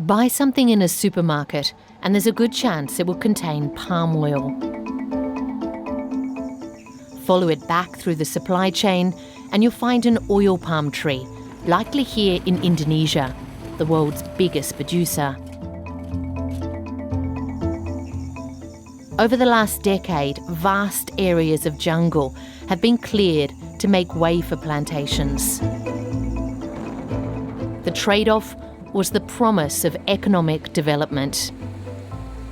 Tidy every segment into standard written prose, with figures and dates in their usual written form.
Buy something in a supermarket and there's a good chance it will contain palm oil. Follow it back through the supply chain and you'll find an oil palm tree, likely here in Indonesia, the world's biggest producer. Over the last decade, vast areas of jungle have been cleared to make way for plantations. The trade-off was the promise of economic development.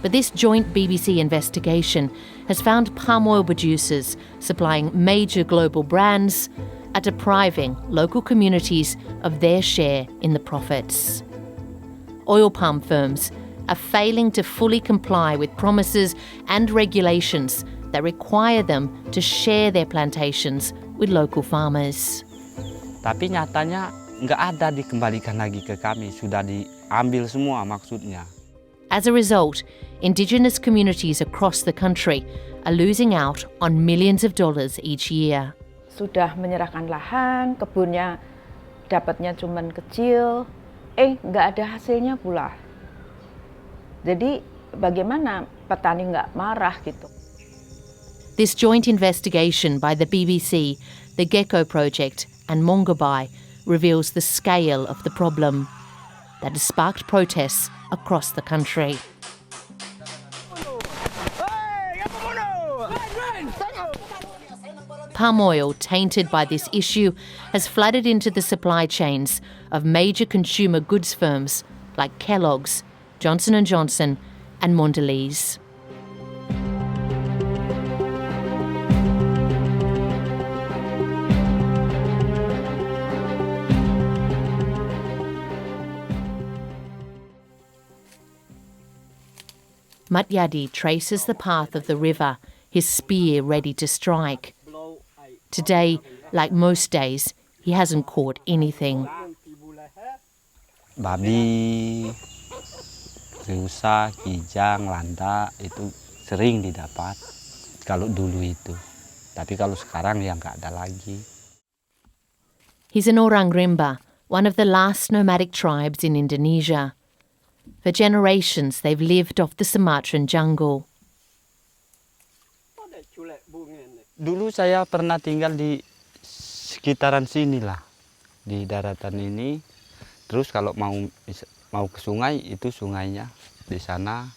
But this joint BBC investigation has found palm oil producers supplying major global brands are depriving local communities of their share in the profits. Oil palm firms are failing to fully comply with promises and regulations that require them to share their plantations with local farmers. Tapi nyatanya nggak ada dikembalikan lagi ke kami, sudah diambil semua maksudnya. As a result, indigenous communities across the country are losing out on millions of dollars each year. Sudah menyerahkan lahan, kebunnya dapatnya cuman kecil, nggak ada hasilnya pula. Jadi bagaimana petani nggak marah gitu. This joint investigation by the BBC, the Gecko Project and Mondelēz reveals the scale of the problem that has sparked protests across the country. Palm oil tainted by this issue has flooded into the supply chains of major consumer goods firms like Kellogg's, Johnson & Johnson and Mondelēz. Matyadi traces the path of the river, his spear ready to strike. Today, like most days, he hasn't caught anything. Babi, rusa, kijang, landak itu sering didapat kalau dulu itu. Tapi kalau sekarang ya nggak ada lagi. He's an orang rimba, one of the last nomadic tribes in Indonesia. For generations, they've lived off the Sumatran jungle. Dulu saya pernah tinggal di sekitaran sini lah, di daratan ini. Terus kalau mau ke sungai, itu sungainya di sana.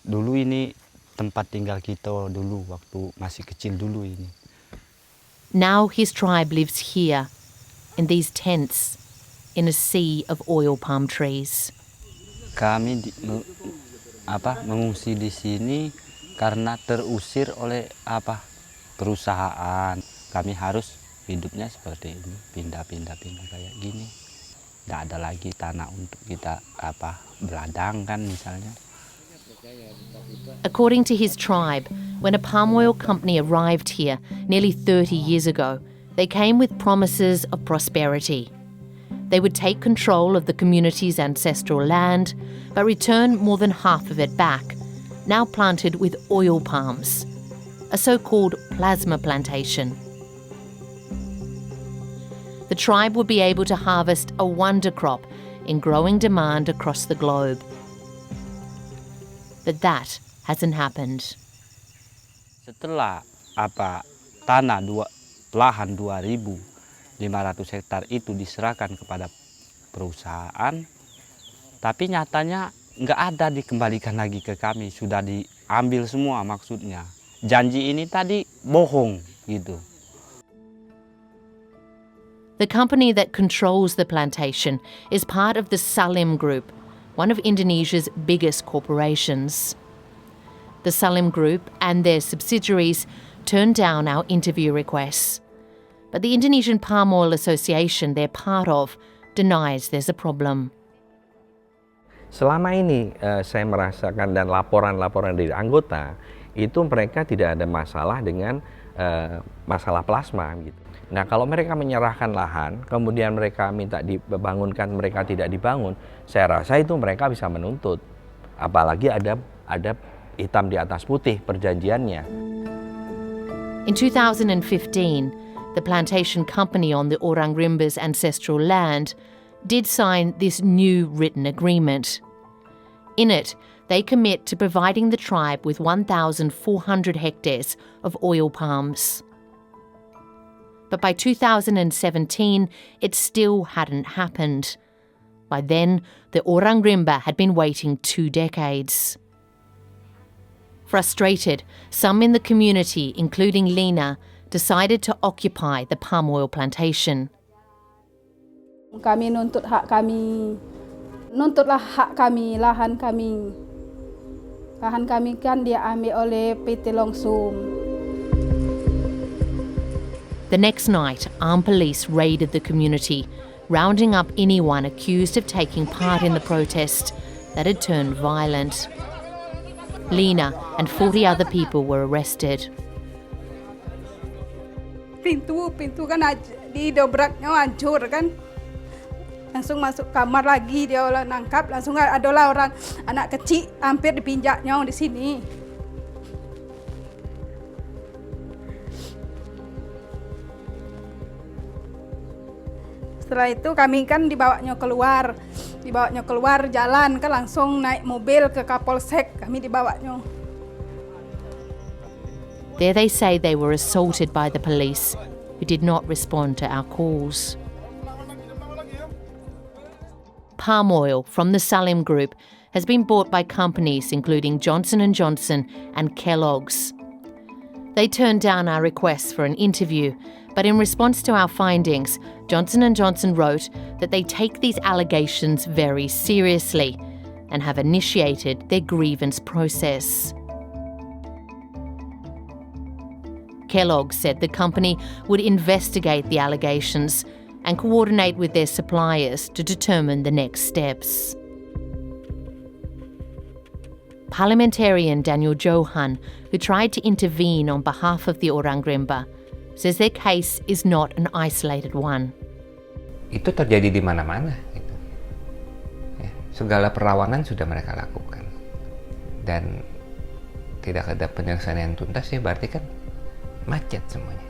Dulu ini tempat tinggal kita dulu, waktu masih kecil dulu ini. Now his tribe lives here, in these tents, in a sea of oil palm trees. Kami mengungsi di sini karena terusir oleh perusahaan. Kami harus hidupnya seperti ini, pindah kayak gini. Nggak ada lagi tanah untuk kita beladang kan misalnya. According to his tribe, when a palm oil company arrived here nearly 30 years ago, they came with promises of prosperity. They would take control of the community's ancestral land, but return more than half of it back, now planted with oil palms, a so-called plasma plantation. The tribe would be able to harvest a wonder crop in growing demand across the globe. But that hasn't happened. Setelah tanah lahan 2.500 hektar itu diserahkan kepada perusahaan, tapi nyatanya nggak ada dikembalikan lagi ke kami, sudah diambil semua maksudnya. Janji ini tadi bohong gitu. The company that controls the plantation is part of the Salim Group, one of Indonesia's biggest corporations. The Salim Group and their subsidiaries turned down our interview requests. But the Indonesian Palm Oil Association they're part of denies there's a problem. Selama ini saya merasakan dan laporan-laporan dari anggota, itu mereka tidak ada masalah dengan masalah plasma gitu. Nah, kalau mereka menyerahkan lahan, kemudian mereka minta dibangunkan, mereka tidak dibangun, saya rasa itu mereka bisa menuntut. Apalagi ada hitam di atas putih perjanjiannya. In 2015, the plantation company on the Orang Rimba's ancestral land did sign this new written agreement. In it, they commit to providing the tribe with 1,400 hectares of oil palms. But by 2017, it still hadn't happened. By then, the Orang Rimba had been waiting 2 decades. Frustrated, some in the community, including Lina, decided to occupy the palm oil plantation. Kami nuntut hak kami. Nuntutlah hak kami, lahan kami. Lahan kami kan diambil oleh PT Longsum. The next night, armed police raided the community, rounding up anyone accused of taking part in the protest that had turned violent. Lina and 40 other people were arrested. Pintu kan didobraknya hancur kan. Langsung masuk kamar lagi, dia nangkap, langsung adalah orang anak kecil hampir dipinjaknya di sini. Setelah itu kami kan dibawanya keluar jalan kan langsung naik mobil ke Kapolsek, kami dibawanya. There they say they were assaulted by the police, who did not respond to our calls. Palm oil from the Salim Group has been bought by companies including Johnson & Johnson and Kellogg's. They turned down our requests for an interview, but in response to our findings, Johnson & Johnson wrote that they take these allegations very seriously and have initiated their grievance process. Kellogg said the company would investigate the allegations and coordinate with their suppliers to determine the next steps. Parliamentarian Daniel Johan, who tried to intervene on behalf of the Orang Rimba, says their case is not an isolated one. Itu terjadi di mana-mana. Gitu. Ya, segala perlawanan sudah mereka lakukan. Dan tidak ada penyelesaian yang tuntas, ya berarti kan macet semuanya.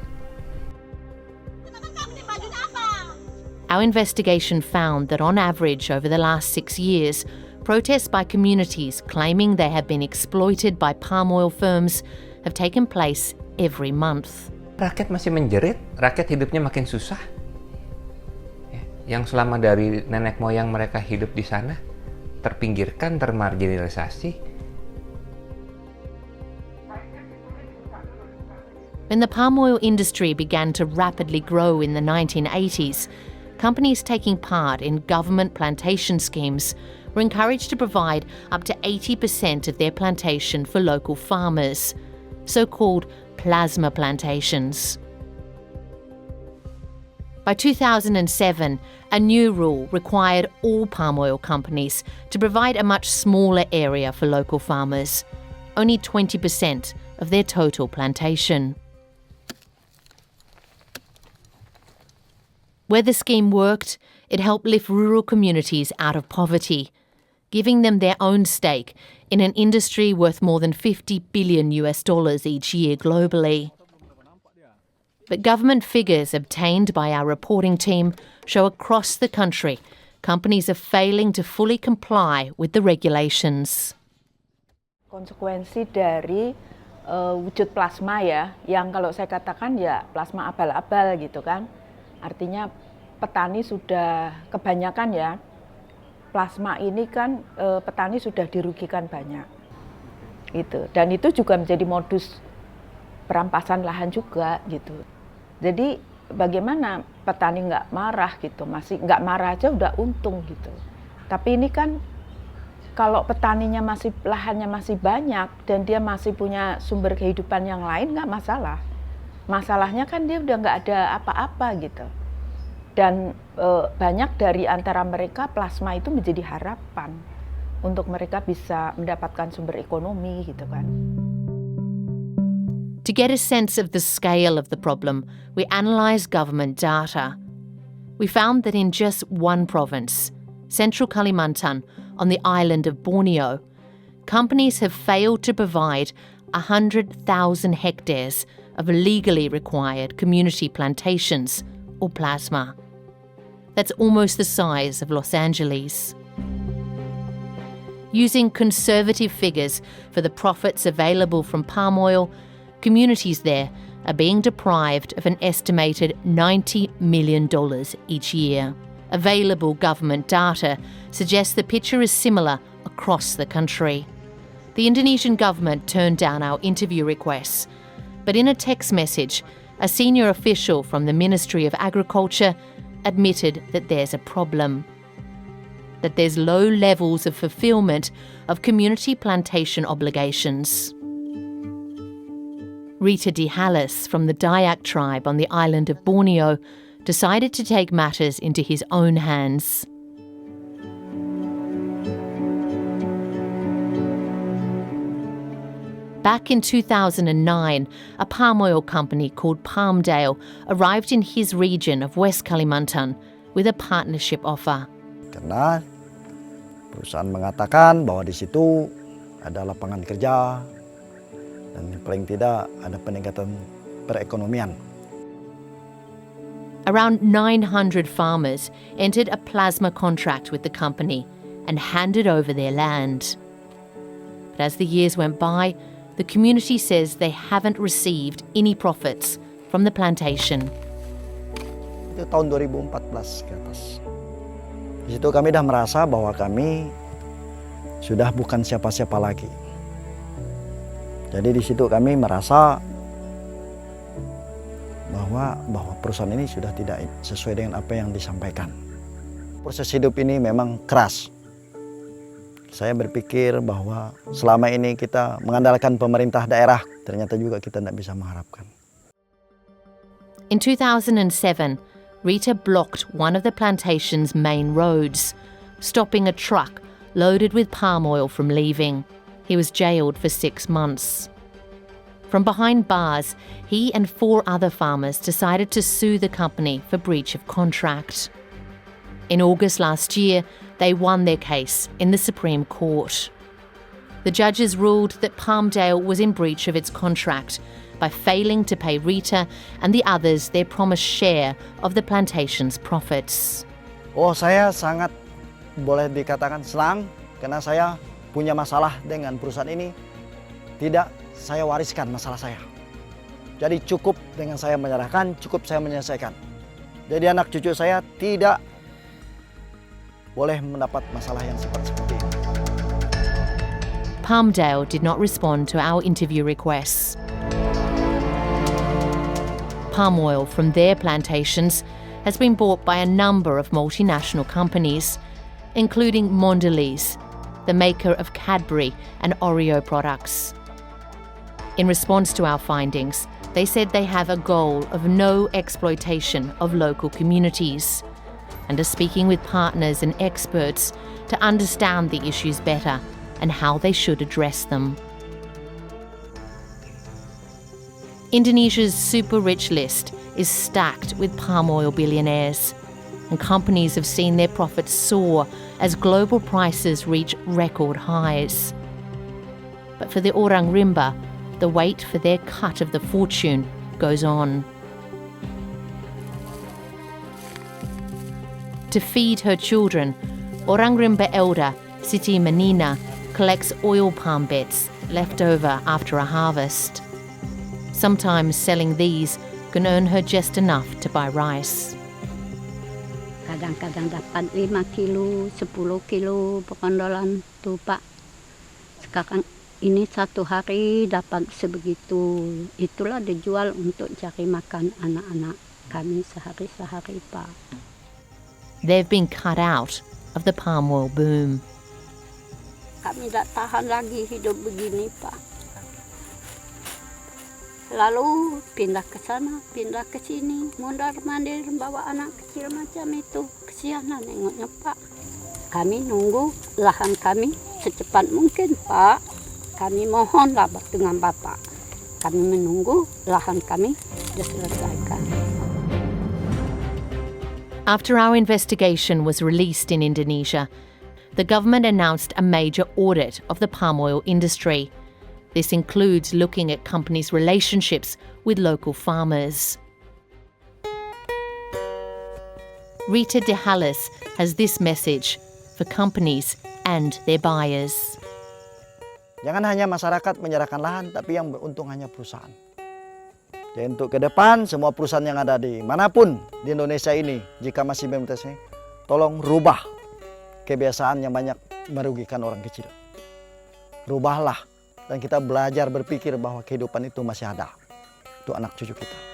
Our investigation found that on average over the last 6 years, protests by communities claiming they have been exploited by palm oil firms have taken place every month. Rakyat masih menjerit, rakyat hidupnya makin susah. Ya, yang selama dari nenek moyang mereka hidup di sana, terpinggirkan, termarginalisasi. When the palm oil industry began to rapidly grow in the 1980s, companies taking part in government plantation schemes were encouraged to provide up to 80% of their plantation for local farmers, so-called plasma plantations. By 2007, a new rule required all palm oil companies to provide a much smaller area for local farmers, only 20% of their total plantation. Where the scheme worked, it helped lift rural communities out of poverty, giving them their own stake in an industry worth more than $50 billion each year globally. But government figures obtained by our reporting team show across the country companies are failing to fully comply with the regulations. Konsekuensi dari wujud plasma ya, yang kalau saya katakan ya plasma abal-abal gitu kan. Artinya petani sudah kebanyakan ya, plasma ini kan petani sudah dirugikan banyak. Gitu. Dan itu juga menjadi modus perampasan lahan juga gitu. Jadi bagaimana petani nggak marah gitu, masih nggak marah aja udah untung gitu. Tapi ini kan kalau petaninya masih lahannya masih banyak dan dia masih punya sumber kehidupan yang lain nggak masalah. Masalahnya kan dia udah nggak ada apa-apa gitu. Dan banyak dari antara mereka plasma itu menjadi harapan untuk mereka bisa mendapatkan sumber ekonomi gitu kan. To get a sense of the scale of the problem, we analysed government data. We found that in just one province, Central Kalimantan, on the island of Borneo, companies have failed to provide 100,000 hectares of legally required community plantations, or plasma. That's almost the size of Los Angeles. Using conservative figures for the profits available from palm oil, communities there are being deprived of an estimated $90 million each year. Available government data suggests the picture is similar across the country. The Indonesian government turned down our interview requests, but in a text message, a senior official from the Ministry of Agriculture admitted that there's a problem, that there's low levels of fulfillment of community plantation obligations. Rita Di Halis from the Dayak tribe on the island of Borneo decided to take matters into his own hands. Back in 2009, a palm oil company called Palmdale arrived in his region of West Kalimantan with a partnership offer. Karena perusahaan mengatakan bahwa di situ ada lapangan kerja dan paling tidak ada peningkatan perekonomian. Around 900 farmers entered a plasma contract with the company and handed over their land. But as the years went by, the community says they haven't received any profits from the plantation. Itu tahun 2014 ke atas. Di situ kami dah merasa bahwa kami sudah bukan siapa-siapa lagi. Jadi di situ kami merasa bahwa perusahaan ini sudah tidak sesuai dengan apa yang disampaikan. Proses hidup ini memang keras. Saya berpikir bahwa selama ini kita mengandalkan pemerintah daerah, ternyata juga kita tidak bisa mengharapkan. In 2007, Rita blocked one of the plantation's main roads, stopping a truck loaded with palm oil from leaving. He was jailed for 6 months. From behind bars, he and 4 other farmers decided to sue the company for breach of contract. In August last year, they won their case in the Supreme Court. The judges ruled that Palmdale was in breach of its contract by failing to pay Rita and the others their promised share of the plantation's profits. Oh, saya sangat boleh dikatakan senang karena saya punya masalah dengan perusahaan ini. Tidak saya wariskan masalah saya. Jadi cukup dengan saya menyerahkan, cukup saya menyelesaikan. Jadi anak cucu saya tidak boleh mendapat masalah yang seperti ini. Palmdale did not respond to our interview requests. Palm oil from their plantations has been bought by a number of multinational companies, including Mondelēz, the maker of Cadbury and Oreo products. In response to our findings, they said they have a goal of no exploitation of local communities and are speaking with partners and experts to understand the issues better and how they should address them. Indonesia's super rich list is stacked with palm oil billionaires, and companies have seen their profits soar as global prices reach record highs. But for the orang rimba, the wait for their cut of the fortune goes on. To feed her children, orang rimba elder Siti Manina collects oil palm bits left over after a harvest. Sometimes selling these can earn her just enough to buy rice. Kadang-kadang dapat 5 kilo, 10 kilo pekondolan tuh Pak. Sekarang ini 1 hari dapat sebegitu. Itulah dijual untuk cari makan anak-anak kami sehari-hari Pak. They've been cut out of the palm oil boom. Kami tidak tahan lagi hidup begini Pak. Lalu pindah ke sana, pindah ke sini, mondar-mandir bawa anak kecil macam itu. Kesianan nengoknya Pak. Kami nunggu lahan kami secepat mungkin Pak. Kami mohonlah dengan Bapak. Kami menunggu lahan kami diselesaikan. After our investigation was released in Indonesia, the government announced a major audit of the palm oil industry. This includes looking at companies' relationships with local farmers. Rita De Hallis has this message for companies and their buyers. Jangan hanya masyarakat menyerahkan lahan, tapi yang beruntung hanya perusahaan. Jadi untuk ke depan, semua perusahaan yang ada di manapun di Indonesia ini, jika masih memproteksi, tolong rubah kebiasaan yang banyak merugikan orang kecil. Rubahlah, dan kita belajar berpikir bahwa kehidupan itu masih ada untuk anak cucu kita.